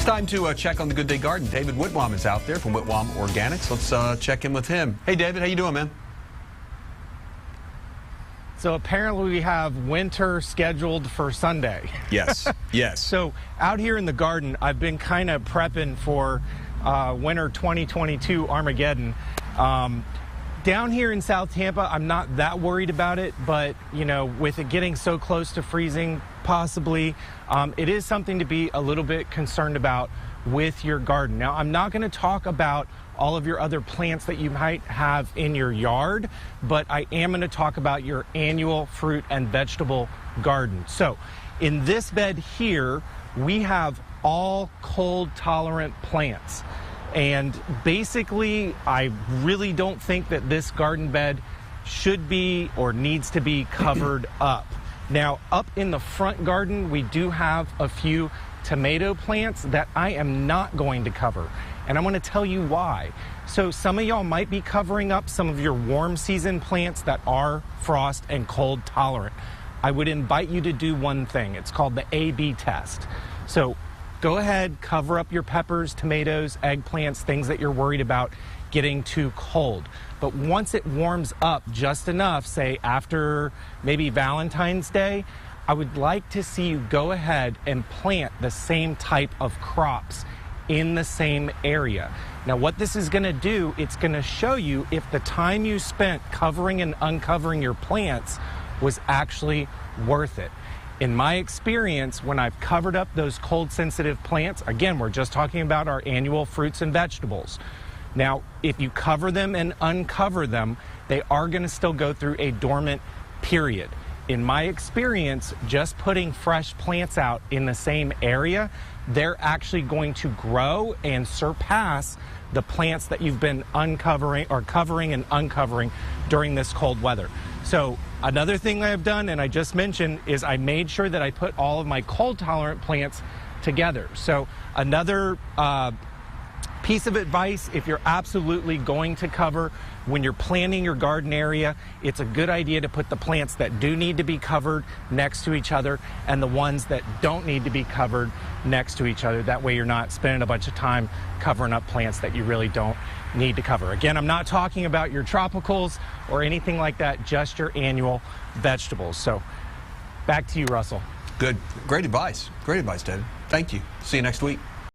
time to check on the Good Day Garden. David Whitwam is out there from Whitwam Organics. Let's check in with him. Hey, David, how you doing, man? So apparently we have winter scheduled for Sunday. Yes, yes. So out here in the garden, I've been kind of prepping for winter 2022 Armageddon. Down here in South Tampa, I'm not that worried about it, but you know, with it getting so close to freezing, possibly, it is something to be a little bit concerned about with your garden. Now, I'm not going to talk about all of your other plants that you might have in your yard, but I am going to talk about your annual fruit and vegetable garden. So in this bed here, we have all cold tolerant plants. And basically, I really don't think that this garden bed should be or needs to be covered up. Now, up in the front garden, we do have a few tomato plants that I am not going to cover. And I'm going to tell you why. So some of y'all might be covering up some of your warm season plants that are frost and cold tolerant. I would invite you to do one thing. It's called the A/B test. So go ahead, cover up your peppers, tomatoes, eggplants, things that you're worried about getting too cold. But once it warms up just enough, say after maybe Valentine's Day, I would like to see you go ahead and plant the same type of crops in the same area. Now what this is going to do, it's going to show you if the time you spent covering and uncovering your plants was actually worth it. In my experience, when I've covered up those cold sensitive plants, again, we're just talking about our annual fruits and vegetables. Now, if you cover them and uncover them, they are going to still go through a dormant period. In my experience, just putting fresh plants out in the same area, they're actually going to grow and surpass the plants that you've been uncovering or covering and uncovering during this cold weather. So another thing I've done, and I just mentioned, is I made sure that I put all of my cold tolerant plants together. So another piece of advice, if you're absolutely going to cover, when you're planning your garden area, it's a good idea to put the plants that do need to be covered next to each other and the ones that don't need to be covered next to each other. That way you're not spending a bunch of time covering up plants that you really don't need to cover. Again, I'm not talking about your tropicals or anything like that, just your annual vegetables. So back to you, Russell. Good. Great advice. Great advice, David. Thank you. See you next week.